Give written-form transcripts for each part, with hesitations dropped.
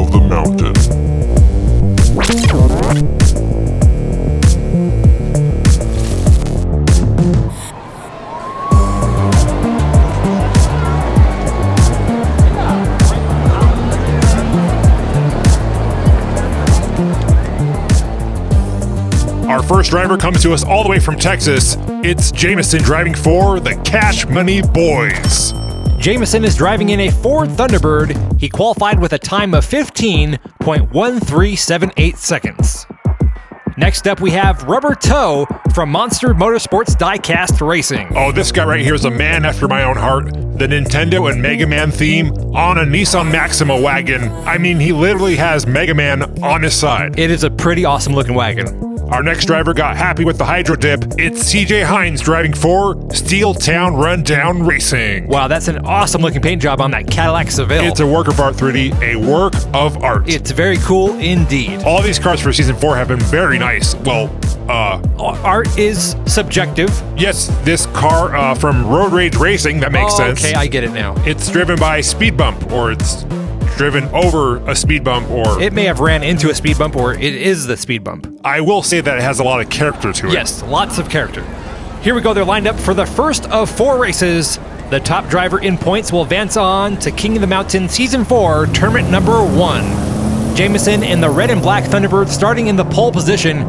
of the mountain. Our first driver comes to us all the way from Texas. It's Jameson driving for the Cash Money Boys. Jameson is driving in a Ford Thunderbird. He qualified with a time of 15.1378 seconds. Next up, we have Rubber Toe from Monster Motorsports Diecast Racing. Oh, this guy right here is a man after my own heart. The Nintendo and Mega Man theme on a Nissan Maxima wagon. I mean, he literally has Mega Man on his side. It is a pretty awesome looking wagon. Our next driver got happy with the Hydro Dip. It's CJ Hines driving for Steel Town Rundown Racing. Wow, that's an awesome looking paint job on that Cadillac Seville. It's a work of art, 3D, a work of art. It's very cool indeed. All these cars for Season 4 have been very nice. Well, art is subjective. yes, this car from Road Rage Racing, that makes sense. Okay, I get it now. It's driven by a speed bump, or it's driven over a speed bump, or It may have ran into a speed bump, or it is the speed bump. I will say that it has a lot of character to it. Yes, lots of character. Here we go, they're lined up for the first of 4 races. The top driver in points will advance on to King of the Mountain Season 4, Tournament number 1. Jameson in the red and black Thunderbird starting in the pole position.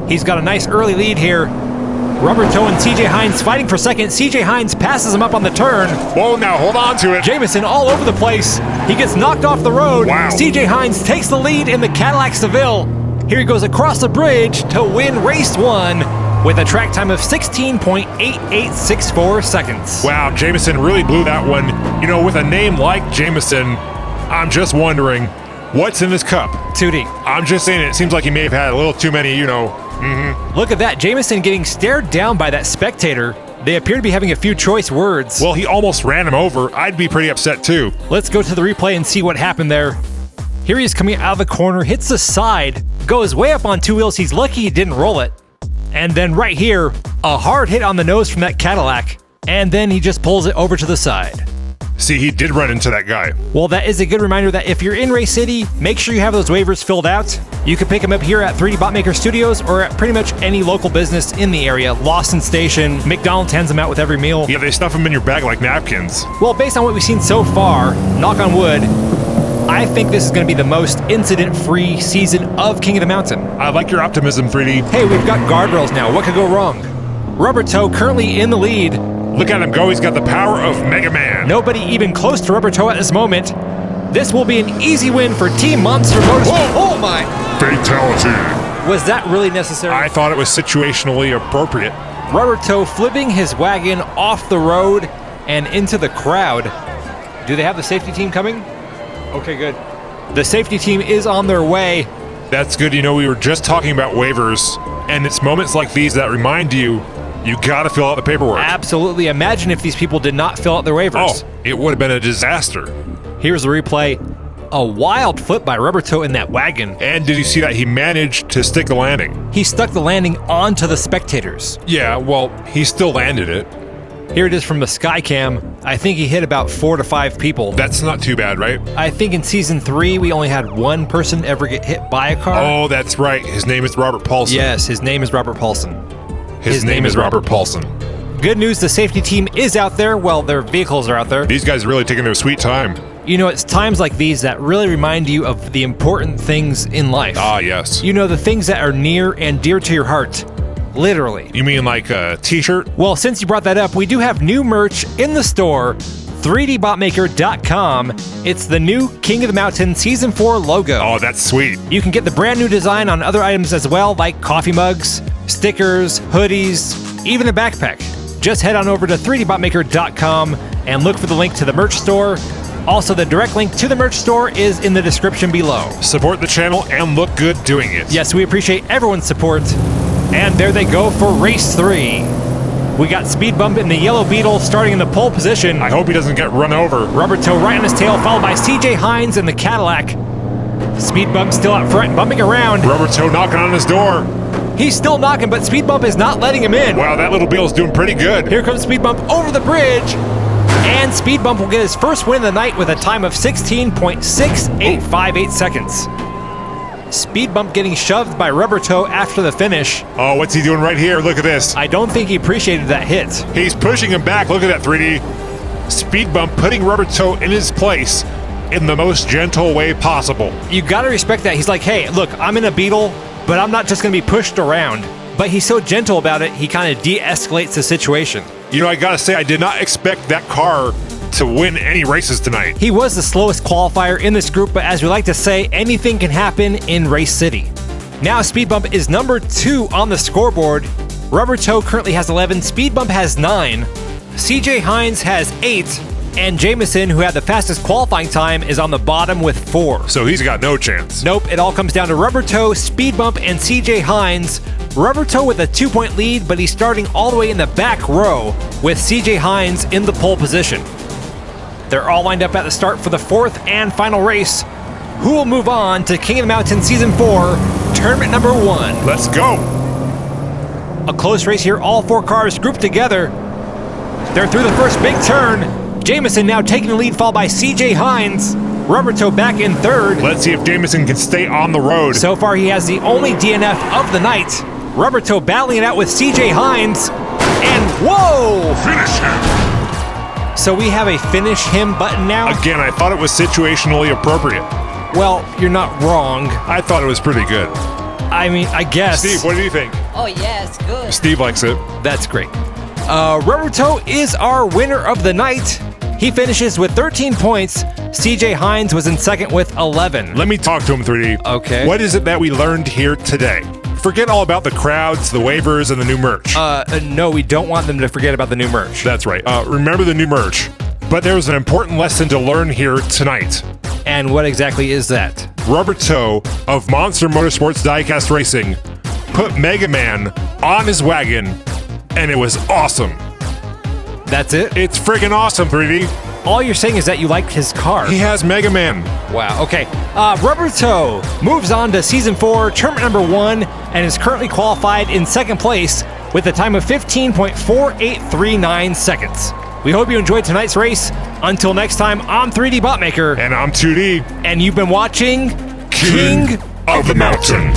He's got a nice early lead here. Rubber Toe and CJ Hines fighting for second. CJ Hines passes him up on the turn. Whoa, now hold on to it. Jameson all over the place. He gets knocked off the road. Wow. CJ Hines takes the lead in the Cadillac Seville. Here he goes across the bridge to win race 1 with a track time of 16.8864 seconds. Wow, Jameson really blew that one. You know, with a name like Jameson, I'm just wondering, what's in this cup? 2D. I'm just saying, it seems like he may have had a little too many, Look at that. Jameson getting stared down by that spectator. They appear to be having a few choice words. Well, he almost ran him over. I'd be pretty upset too. Let's go to the replay and see what happened there. Here he is coming out of the corner, hits the side, goes way up on 2 wheels. He's lucky he didn't roll it. And then right here, a hard hit on the nose from that Cadillac. And then he just pulls it over to the side. See, he did run into that guy. Well, that is a good reminder that if you're in Race City, make sure you have those waivers filled out. You can pick them up here at 3D Botmaker Studios or at pretty much any local business in the area. Lawson Station, McDonald's hands them out with every meal. Yeah, they stuff them in your bag like napkins. Well, based on what we've seen so far, knock on wood, I think this is going to be the most incident-free season of King of the Mountain. I like your optimism, 3D. Hey, we've got guardrails now. What could go wrong? Rubber Toe currently in the lead. Look at him go. He's got the power of Mega Man. Nobody even close to Rubber Toe at this moment. This will be an easy win for Team Monster Motorsports. Oh my! Fatality. Was that really necessary? I thought it was situationally appropriate. Rubber Toe flipping his wagon off the road and into the crowd. Do they have the safety team coming? Okay, good. The safety team is on their way. That's good. You know, we were just talking about waivers, and it's moments like these that remind you, you gotta fill out the paperwork. Absolutely. Imagine if these people did not fill out their waivers. Oh, it would have been a disaster. Here's the replay. A wild flip by Rubber Toe in that wagon. And did you see that he managed to stick the landing? He stuck the landing onto the spectators. Yeah, well, he still landed it. Here it is from the Skycam. I think he hit about 4 to 5 people. That's not too bad, right? I think in Season 3, we only had 1 person ever get hit by a car. Oh, that's right. His name is Robert Paulson. Yes, his name is Robert Paulson. His name is Robert Paulson. Good news, the safety team is out there. Well, their vehicles are out there. These guys are really taking their sweet time. You know, it's times like these that really remind you of the important things in life. Ah, yes. You know, the things that are near and dear to your heart. Literally. You mean like a t-shirt? Well, since you brought that up, we do have new merch in the store, 3dbotmaker.com. It's the new King of the Mountain Season 4 logo. Oh, that's sweet. You can get the brand new design on other items as well, like coffee mugs, stickers, hoodies, even a backpack. Just head on over to 3dbotmaker.com and look for the link to the merch store. Also, the direct link to the merch store is in the description below. Support the channel and look good doing it. Yes, we appreciate everyone's support. And there they go for race 3. We got Speed Bump in the Yellow Beetle starting in the pole position. I hope he doesn't get run over. Rubber Toe right on his tail, followed by CJ Hines in the Cadillac. Speed Bump still out front, bumping around. Rubber Toe knocking on his door. He's still knocking, but Speed Bump is not letting him in. Wow, that little Beetle's doing pretty good. Here comes Speed Bump over the bridge. And Speed Bump will get his first win of the night with a time of 16.6858 seconds. Speed Bump getting shoved by Rubber Toe after the finish. Oh, what's he doing right here? Look at this. I don't think he appreciated that hit. He's pushing him back. Look at that, 3D. Speed Bump putting Rubber Toe in his place in the most gentle way possible. You gotta respect that. He's like, hey, look, I'm in a Beetle, but I'm not just gonna be pushed around. But he's so gentle about it, he kind of de-escalates the situation. You know, I gotta say, I did not expect that car to win any races tonight. He was the slowest qualifier in this group, but as we like to say, anything can happen in Race City. Now Speed Bump is number 2 on the scoreboard. Rubber Toe currently has 11, Speed Bump has 9, CJ Hines has 8, and Jameson, who had the fastest qualifying time, is on the bottom with 4. So he's got no chance. Nope, it all comes down to Rubber Toe, Speed Bump, and CJ Hines. Rubber Toe with a 2-point lead, but he's starting all the way in the back row with CJ Hines in the pole position. They're all lined up at the start for the 4th and final race. Who will move on to King of the Mountain Season 4, Tournament number 1? Let's go. A close race here, all 4 cars grouped together. They're through the first big turn. Jameson now taking the lead, followed by CJ Hines. Rubber Toe back in 3rd. Let's see if Jameson can stay on the road. So far, he has the only DNF of the night. Rubber Toe battling it out with CJ Hines. And whoa! Finish him. So we have a finish him button now? Again, I thought it was situationally appropriate. Well, you're not wrong. I thought it was pretty good. I mean, I guess. Steve, what do you think? Oh, yeah, it's good. Steve likes it. That's great. Rubber Toe is our winner of the night. He finishes with 13 points. CJ Hines was in second with 11. Let me talk to him, 3D. Okay. What is it that we learned here today? Forget all about the crowds, the waivers, and the new merch. No, we don't want them to forget about the new merch. That's right. Remember the new merch. But there was an important lesson to learn here tonight. And what exactly is that? Rubber Toe of Monster Motorsports Diecast Racing put Mega Man on his wagon, and it was awesome. That's it? It's friggin' awesome, 3D. All you're saying is that you liked his car. He has Mega Man. Wow, okay. Rubber Toe moves on to Season 4, Tournament number 1, and is currently qualified in second place with a time of 15.4839 seconds. We hope you enjoyed tonight's race. Until next time, I'm 3D Botmaker. And I'm 2D. And you've been watching King of the Mountain.